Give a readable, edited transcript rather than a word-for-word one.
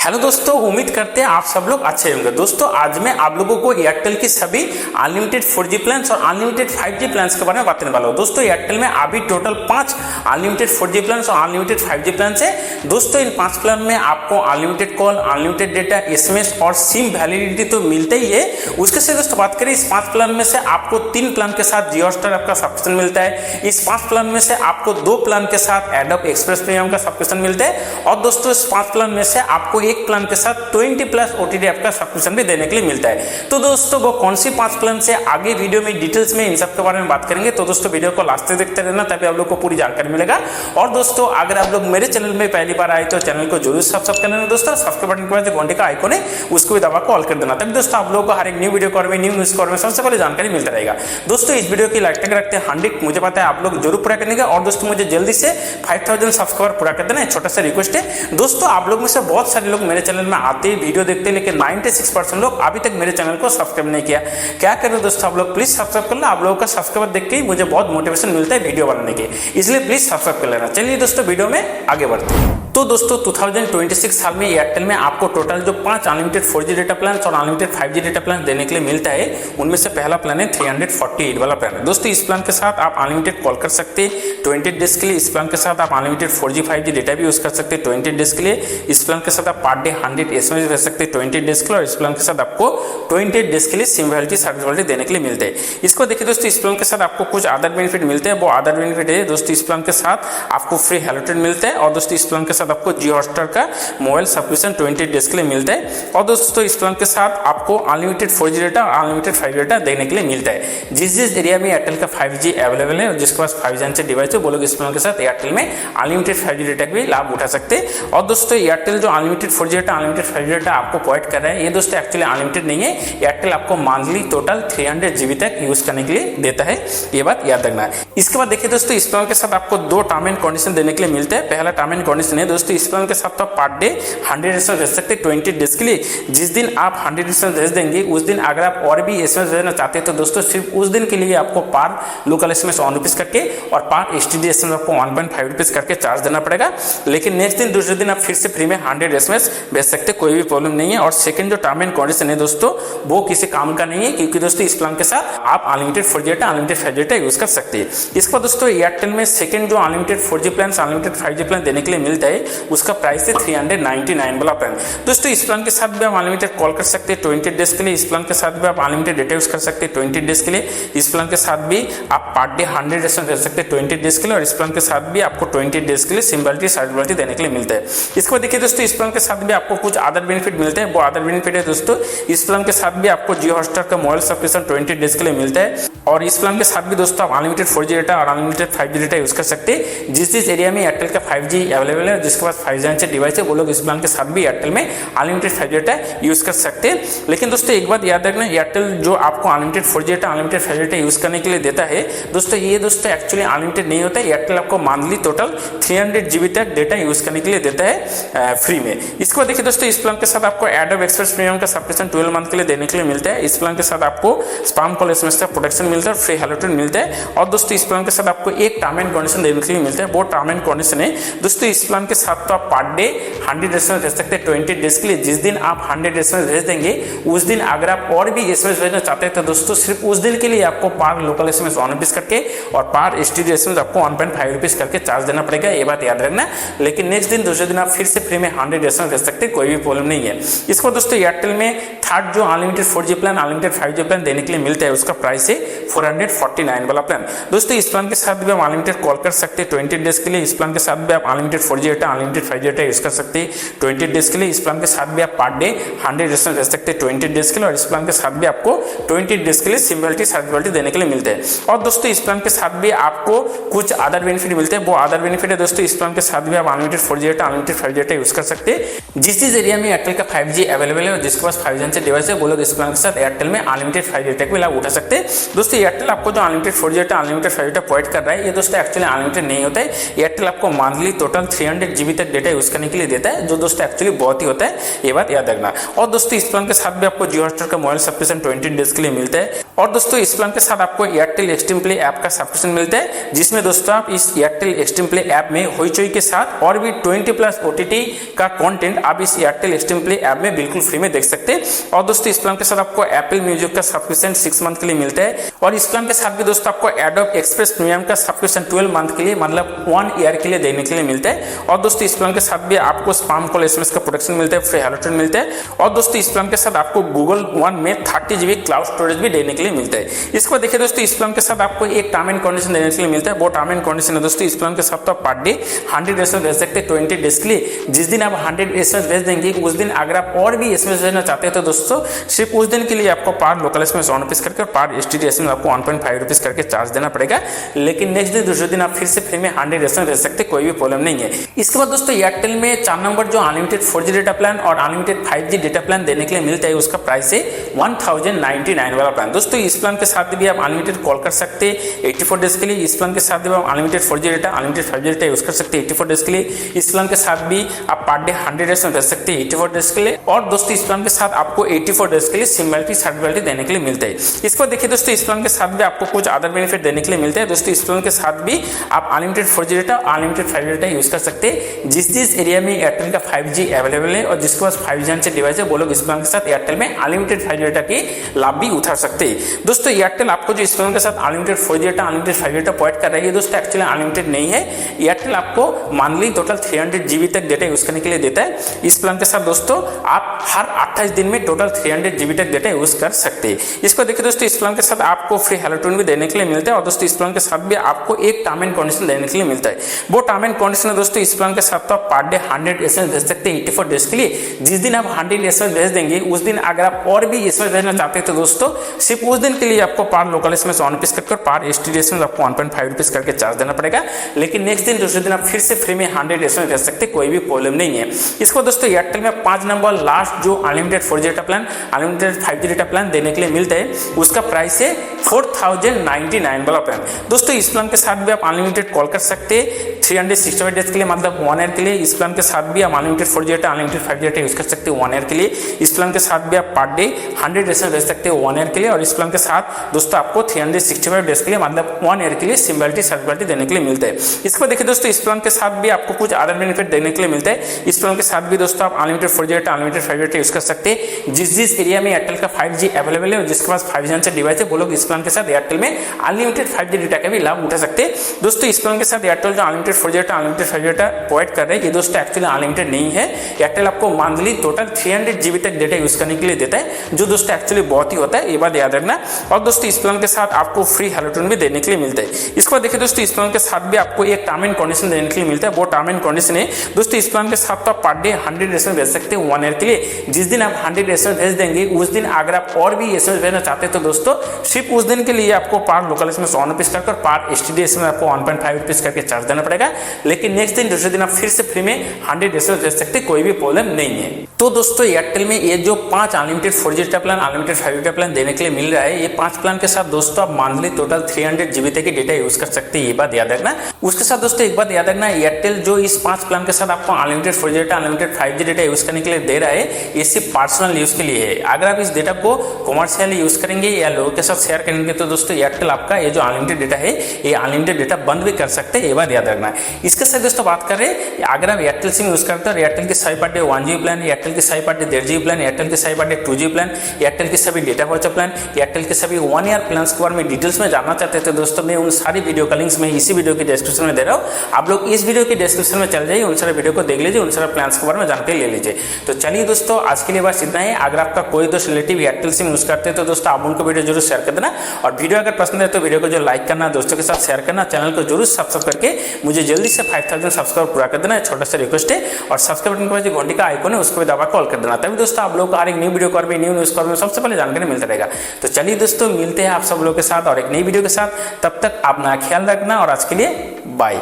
Hello दोस्तों, उम्मीद करते हैं आप सब लोग अच्छे होंगे। दोस्तों आज मैं आप लोगों को एयरटेल की सभी अनलिमिटेड 4G प्लान्स और अनलिमिटेड 5G प्लान्स के बारे में बताने वाला हूँ। दोस्तों एयरटेल में अभी टोटल 5 अनलिमिटेड 4G प्लान्स और अनलिमिटेड 5G प्लान्स है। दोस्तों इन 5 प्लान में आपको unlimited call, unlimited data, SMS और सिम वैलिडिटी तो मिलता ही है। उसके से दोस्तों बात करें, इस 5 प्लान में से आपको 3 प्लान के साथ जियो हॉटस्टार आपका सब्सक्रिप्शन मिलता है। इस 5 प्लान में से आपको 2 प्लान के साथ एडोब एक्सप्रेस प्रीमियम का सब्सक्रिप्शन मिलता है। और दोस्तों इस 5 प्लान में से आपको एक प्लान के साथ 20+ OTT ऐप का सब्सक्रिप्शन भी देने के लिए मिलता है। तो दोस्तों वो कौन सी 5 प्लान से आगे वीडियो में डिटेल्स में इन सब के बारे में बात करेंगे। तो दोस्तों वीडियो को लास्ट तक देखते रहना, तभी आप लोग को पूरी जानकारी मिलेगा। और दोस्तों अगर आप लोग मेरे चैनल में पहली बार आए तो चैनल को जरूर सब्सक्राइब कर लेना। दोस्तों सब्सक्राइब बटन के बाद जो घंटे का आइकन है उसको भी दबा कॉल कर देना, तभी दोस्तों आप लोगों को हर एक न्यू वीडियो और न्यू न्यूज में सबसे पहले जानकारी मिलता रहेगा। दोस्तों इस वीडियो की लाइक तक रखते हैं 100, मुझे पता है आप लोग जरूर पूरा करेंगे। और दोस्तों मुझे जल्दी से 5000 सब्सक्राइबर पूरा कर देना, एक छोटा सा रिक्वेस्ट है। दोस्तों आप लोग में से बहुत सारे लोग मेरे चैनल में आते हैं, वीडियो देखते हैं, लेकिन 96% लोग अभी तक मेरे चैनल को सब्सक्राइब नहीं किया। क्या करें दोस्तों, आप लोग प्लीज सब्सक्राइब कर लो। आप लोगों का सब्सक्राइब देख के ही मुझे बहुत मोटिवेशन मिलता है वीडियो बनाने के, इसलिए प्लीज सब्सक्राइब कर लेना। चलिए दोस्तों वीडियो में आगे बढ़ते हैं। तो दोस्तों 2026 साल में एयरटेल में आपको टोटल जो 5 अनलिमिटेड 4G डेटा प्लान और अनलिमिटेड 5G डेटा प्लान देने के लिए मिलता है, उनमें से पहला प्लान है 348 वाला प्लान है। दोस्तों इस प्लान के साथ आप अनलिमिटेड कॉल कर सकते हैं 20 डेज के लिए। इस प्लान के साथ आप अनलिमिटेड 4G 5G डेटा भी यूज कर सकते हैं 20 डेज के लिए। इस प्लान के साथ आप पर डे 100 SMS भेज सकते हैं 20 डेज के लिए। और इस प्लान के साथ आपको 20 डेज के लिए सिम वैलिडिटी सर्विस वैलिडिटी देने के लिए मिलते हैं। इसको देखिए दोस्तों, इस प्लान के साथ आपको कुछ अदर बेनिफिट मिलते हैं। वो अदर बेनिफिट है दोस्तों, इस प्लान के साथ आपको फ्री हेलोटेल मिलता है। और दोस्तों इस प्लान के साथ आपको जियो हॉटस्टार का मोबाइल सब्सक्रिप्शन 20 डेज के लिए मिलता है। और दोस्तों इस प्लान के साथ आपको अनलिमिटेड 4G डेटा और अनलिमिटेड 5G डेटा देने के लिए मिलता है। जिस एरिया में एयरटेल का 5G अवेलेबल है और जिसके पास 5G डिवाइस है, वो लोग इस प्लान के साथ एयरटेल में अनलिमिटेड 5G डेटा भी लाभ उठा सकते हैं। और दोस्तों एयरटेल जो unlimited 4G data, unlimited 5G data आपको प्रोवाइड कर रहा है, ये दोस्तों एक्चुअली अनलिमिटेड नहीं है। एयरटेल आपको मंथली टोटल 300 GB तक यूज करने के लिए देता है, ये बात याद रखना है। इसके बाद देखिए दोस्तों, इस प्लान के साथ आपको 2 टर्म एंड कंडीशन देने के लिए मिलता है। पहला टर्म एंड कंडीशन है दोस्तों, इस प्लान के साथ तो पर डे 100 SMS भेज सकते हैं 20 डेज के लिए। जिस दिन आप 100 SMS भेज देंगे उस दिन अगर आप और भी SMS भेजना चाहते हैं तो दोस्तों सिर्फ उस दिन के लिए आपको पर लोकल SMS 1 रुपीज करके और पर STD SMS आपको 1.5 रुपीज करके चार्ज देना पड़ेगा। लेकिन नेक्स्ट दिन दूसरे दिन आप फिर से फ्री में 100 SMS भेज सकते हैं, कोई भी प्रॉब्लम नहीं है। और सेकंड जो टर्म एंड कंडीशन है दोस्तों, वो किसी काम का नहीं है, क्योंकि दोस्तों इस प्लान के साथ आप unlimited 4G data, unlimited 5G data use कर सकते हैं। इसके बाद दोस्तों एयरटेल में सेकंड जो unlimited 4G plan, unlimited 5G plan देने के लिए मिलता है, उसका प्राइस है 399 वाला प्लान। दोस्तों इस प्लान के साथ भी आप अनलिमिटेड कॉल कर सकते हैं 20 डेज के लिए। इस प्लान के साथ भी आप अनलिमिटेड डेटा यूज कर सकते हैं 20 डेज के लिए। इस प्लान के साथ भी आप पर डे 100 SMS भेज सकते हैं 20 डेज के लिए। और इस प्लान के साथ भी आपको 20 डेज के लिए सिम वैलिडिटी, सर्विस वैलिडिटी देने के लिए मिलता है। इसको देखिए दोस्तों, इस प्लान के साथ भी आपको कुछ अदर बेनिफिट मिलते हैं। वो अदर बेनिफिट है दोस्तों, इस प्लान के साथ भी आपको जियो हॉटस्टार का मोबाइल सब्सक्रिप्शन 20 डेज के लिए मिलता है। और इस प्लान के साथ भी दोस्तों आप अनलिमिटेड 4G डेटा और अनलिमिटेड 5G डेटा यूज कर सकते हैं। जिस एरिया में एयरटेल का 5G अवेलेबल है, जिसके पास 5G डिवाइस है, वो लोग इस प्लान के साथ भी एयरटेल में अनलिमिटेड 5G डेटा यूज कर सकते हैं। लेकिन दोस्तों एक बात याद रखना, एयरटेल जो आपको unlimited 4G data, unlimited 5G data use करने के लिए देता है दोस्तों, ये दोस्तों एक्चुअली अनलिमिटेड नहीं होता है। एयरटेल आपको मंथली टोटल 300 GB तक डेटा यूज करने के लिए देता है फ्री में। इसको देखिए दोस्तों, इस प्लान के साथ आपको एडोब एक्सप्रेस प्रीमियम का सब्सक्रिप्शन 12 मंथ के लिए देने के लिए मिलता है। इस प्लान के साथ आपको स्पैम कॉल SMS का प्रोटेक्शन मिलता है, फ्री हेलोटेल मिलता है। और दोस्तों इस प्लान के साथ आपको एक टर्म एंड कंडीशन देने के लिए मिलता है। वो टर्म एंड कंडीशन है दोस्तों, इस प्लान के साथ तो आप पर डे 100 SMS भेज सकते हैं 20 डेज के लिए। जिस दिन आप 100 SMS भेज देंगे उस दिन अगर आप और भी SMS भेजना चाहते हैं तो दोस्तों सिर्फ उस दिन के लिए आपको पर लोकल SMS 1 रुपीज करके और पर STD SMS आपको 1.5 रुपीज करके चार्ज देना पड़ेगा, ये बात याद रखना। लेकिन नेक्स्ट दिन दूसरे दिन आप फिर से फ्री में 100 SMS भेज सकते हैं, कोई भी प्रॉब्लम नहीं है। इसको दोस्तों एयरटेल में थर्ड जो unlimited 4G plan, unlimited 5G plan देने के लिए मिलता है, उसका प्राइस है 449 वाला प्लान। दोस्तों इस प्लान के साथ भी आप अनलिमिटेड कॉल कर सकते हैं 20 डेज के लिए। इस प्लान के साथ भी आप unlimited 4G data, unlimited 5G data use कर सकते हैं 20 डेज के लिए। इस प्लान के साथ भी आप पर डे 100 SMS भेज सकते हैं 20 डेज के लिए। और इस प्लान के साथ भी आपको 20 डेज के लिए सिम वैलिडिटी, सर्विस वैलिडिटी देने के लिए मिलते हैं। और दोस्तों इस प्लान के साथ भी आपको कुछ अदर बेनिफिट मिलते हैं। वो अदर बेनिफिट है दोस्तों, इस प्लान के साथ भी आप unlimited 4G data, unlimited 5G data use कर सकते हैं। जिस एरिया में एयरटेल का 5G अवेलेबल है और जिसके पास 5G डिवाइस है, वो लोग इस प्लान के साथ एयरटेल में अनलिमिटेड 5G डेटा भी लाभ उठा सकते हैं। दोस्तों एयरटेल आपको जो unlimited 4G data, unlimited 5G data provide कर रहा है, ये दोस्तों एक्चुअली अनलिमिटेड नहीं होता है। एयरटेल आपको मंथली टोटल 300 GB तक डेटा यूज करने के लिए देता है, जो दोस्तों एक्चुअली बहुत ही होता है, ये बात याद रखना। और दोस्तों इस प्लान के साथ भी आपको जियो हॉटस्टार का मोबाइल सब्सक्रिप्शन 20 डेज के लिए मिलता है। और दोस्तों इस प्लान के साथ आपको एयरटेल एक्सट्रीम प्ले ऐप का सब्सक्रिप्शन मिलता है, जिसमें दोस्तों आप इस एयरटेल एक्सट्रीम प्ले ऐप में होइचोई के साथ और भी 20+ OTT का कंटेंट आप इस एयरटेल एक्सट्रीम प्ले ऐप में बिल्कुल फ्री में देख सकते हैं। और दोस्तों इस प्लान के साथ आपको एप्पल म्यूजिक का सब्सक्रिप्शन 6 मंथ के लिए मिलता है, और इस प्लान के साथ भी दोस्तों आपको एडोब एक्सप्रेस प्रीमियम का सब्सक्रिप्शन 12 मंथ के लिए मतलब 1 ईयर के लिए देने के लिए मिलता है। और दोस्तों इस प्लान के साथ भी आपको स्पैम कॉल SMS का प्रोटेक्शन मिलता है, फ्री हेलो टोन मिलता है। और दोस्तों इस प्लान के साथ आपको गूगल वन में 30 GB क्लाउड स्टोरेज भी देने के लिए मिलता है। इसके बाद देखिए दोस्तों इस प्लान के साथ आपको एक टर्म एंड कंडीशन देने के लिए मिलता है। वो टर्म एंड कंडीशन है दोस्तों इस प्लान के साथ तो आप पर डे 100 SMS भेज सकते हैं 20 डेज के लिए। जिस दिन आप 100 SMS भेज देंगे उस दिन अगर आप और भी SMS भेजना चाहते हैं तो दोस्तों सिर्फ उस दिन के लिए आपको पर लोकल SMS 1 रुपीज करके और पर STD SMS आपको 1.5 रुपीज करके चार्ज देना पड़ेगा। लेकिन नेक्स्ट दिन दूसरे दिन आप फिर से फ्री में 100 SMS भेज सकते, कोई भी प्रॉब्लम नहीं है। इसके बाद दोस्तों एयरटेल में 4 नंबर जो अनलिमिटेड 4G डेटा प्लान और अनलिमिटेड 5G डेटा प्लान देने के लिए मिलता है, उसका प्राइस है 1099 वाला प्लान। दोस्तों इस प्लान के साथ भी आप अनलिमिटेड कॉल कर सकते हैं 84 डेज के लिए। इस प्लान के साथ भी आप unlimited 4G data unlimited 5G data use कर सकते हैं 84 डेज के लिए। इस प्लान के साथ भी आप पर डे 100 SMS भेज सकते हैं 84 डेज के लिए। और दोस्तों इस प्लान के साथ आपको 84 डेज के लिए सिम वैलिडिटी सर्विस देने के लिए मिलता है। इसको देखिए दोस्तों इस प्लान के साथ भी आपको कुछ अदर बेनिफिट देने के लिए मिलते हैं। दोस्तों इस प्लान के साथ भी आप unlimited 4G data unlimited 5G data use कर सकते हैं। जिस एरिया में एयरटेल का 5G अवेलेबल है और जिसके पास 5G से डिवाइस है वो लोग इस प्लान के साथ एयरटेल में अनलिमिटेड 5G डेटा के लाभ भी उठा सकते हैं। दोस्तों एयरटेल आपको जो इस प्लान के साथ unlimited 4G data unlimited 5G data provide कर रही है दोस्तों एक्चुअली अनलिमिटेड नहीं है। एयरटेल आपको मंथली टोटल 300 GB तक डेटा यूज करने के लिए देता है। इस प्लान के साथ दोस्तों आप हर 28 दिन में टोटल 300 GB तक डेटा यूज कर सकते हैं। इसको देखिए दोस्तों इस प्लान के साथ आपको फ्री हेलो टोन भी देने के लिए मिलता है। और दोस्तों इस प्लान के साथ भी आपको एक टर्म एंड कंडीशन देने के लिए मिलता है। वो टर्म एंड कंडीशन है दोस्तों इस प्लान के साथ तो आप पर डे 100 SMS भेज सकते हैं 84 डेज के लिए। जिस दिन आप 100 SMS भेज देंगे उस दिन अगर आप और भी SMS भेजना चाहते हैं तो दोस्तों सिर्फ उस दिन के लिए आपको पर लोकल SMS 1 रुपीज करके पर STD SMS आपको 1.5 रुपीज करके चार्ज देना पड़ेगा। लेकिन नेक्स्ट दिन दूसरे दिन आप फिर से फ्री में 100 SMS भेज सकते, कोई भी प्रॉब्लम नहीं है। इसको दोस्तों एयरटेल में 5 नंबर लास्ट जो unlimited 4G data plan unlimited 5G data plan देने के लिए मिलता है, उसका प्राइस है 4099 वाला प्लान। दोस्तों इस प्लान के साथ भी आप अनलिमिटेड कॉल कर सकते हैं 365 डेज के लिए मतलब 1 ईयर के लिए। इस प्लान के साथ भी आप unlimited 4G data unlimited 5G data use कर सकते हैं 1 ईयर के लिए। इस प्लान के साथ भी आप पर डे 100 SMS भेज सकते हैं 1 ईयर के लिए। और इस प्लान के साथ दोस्तों आपको 365 डेज के लिए मतलब 1 ईयर के लिए सिम वैलिडिटी सर्विस देने के लिए मिलता है। इसको देखिए दोस्तों इस प्लान के साथ भी आपको कुछ अदर बेनिफिट देने के लिए मिलता है। इस प्लान के साथ भी दोस्तों आप unlimited 4G data unlimited 5G data use कर सकते हैं। जिस एरिया में एयरटेल का 5G अवेलेबल है और जिसके पास 5G से डिवाइस है वो लोग इस प्लान के साथ एयरटेल में अनलिमिटेड 5G डेटा का भी लाभ उठा सकते हैं। दोस्तों इस प्लान के साथ एयरटेल जो unlimited 4G data unlimited 5G data provide कर रहे हैं ये दोस्तों एक्चुअली अनलिमिटेड नहीं है। एयरटेल आपको मंथली टोटल 300 GB तक डेटा यूज करने के लिए देता है, जो दोस्तों एक्चुअली बहुत ही होता है, ये बात याद रखना। और दोस्तों इस प्लान के साथ आपको फ्री हेलो टोन भी देने के लिए मिलता है। इसको देखिए दोस्तों इस प्लान के साथ भी आपको एक टर्म एंड कंडीशन देने के लिए मिलता है। वो टर्म एंड कंडीशन है दोस्तों इस प्लान के साथ तो आप पर डे 100 SMS भेज सकते हैं 1 ईयर के लिए। जिस दिन आप 100 SMS भेज देंगे उस दिन अगर आप और भी SMS भेजना चाहते हैं तो दोस्तों सिर्फ उस दिन के लिए आपको पर लोकल SMS 1 रुपीज करके पर STD SMS आपको 1.5 रुपीज करके चार्ज देना पड़ेगा। लेकिन नेक्स्ट दिन दूसरे दिन आप फिर से फ्री में 100 SMS भेज सकते, कोई भी प्रॉब्लम नहीं है। तो दोस्तों एयरटेल में ये जो 5 unlimited 4G data plan unlimited 5G data plan देने के लिए मिल रहा है, ये 5 प्लान के साथ दोस्तों आप मंथली टोटल 300 GB तक की डेटा यूज कर सकते हैं, ये बात याद रखना। उसके साथ दोस्तों एक बात याद रखना, एयरटेल जो इस 5 प्लान के साथ आपको unlimited 4G data unlimited 5G data use करने के लिए दे रहा है, ये सिर्फ पर्सनल यूज के लिए है। अगर आप इस डेटा को कमर्शियली यूज करेंगे या लोगों के साथ शेयर करेंगे तो दोस्तों एयरटेल आपका ये जो अनलिमिटेड डेटा है ये अनलिमिटेड डेटा बंद भी कर सकते हैं, ये बात याद रखना। इसके साथ दोस्तों बात करें अगर आप एयरटेल सिम यूज करते हैं एयरटेल की सभी per day 1GB plan, Airtel की सभी per day 1.5GB plan, Airtel की सभी per day 2GB plan, Airtel की सभी डेटा वाउचर प्लान, एयरटेल के सभी 1 ईयर प्लान के बारे में डिटेल्स में जानना चाहते हैं तो दोस्तों मैं उन सारी वीडियो का लिंक्स मैं इसी वीडियो की डिस्क्रिप्शन में दे रहा हूँ। आप लोग इस वीडियो की डिस्क्रिप्शन में चल जाइए, उन सारे वीडियो को देख लीजिए, उन सारे प्लान के बारे में जानकारी ले लीजिए। तो चलिए दोस्तों आज के लिए बस इतना ही। अगर आपका कोई दोस्त रिलेटिव एयरटेल सिम यूज करते हैं तो दोस्तों आप उनको वीडियो जरूर शेयर कर देना। और वीडियो अगर पसंद है तो वीडियो को जो लाइक करना, दोस्तों के साथ शेयर करना, चैनल को जरूर सब्सक्राइब करके मुझे जल्दी से 5000 सब्सक्राइब पूरा कर देना, छोटा सा रिक्वेस्ट है। और सब्सक्राइब बटन के बाद जो घंटी का आइकन है उसको भी दबा कॉल कर देना, तभी दोस्तों आप लोग को हर एक नई वीडियो कर न्यू न्यूज कर सबसे पहले जानकारी मिलता रहेगा। तो चलिए दोस्तों मिलते हैं आप सब लोगों के साथ और एक नई वीडियो के साथ, तब तक अपना ख्याल रखना और आज के लिए बाय।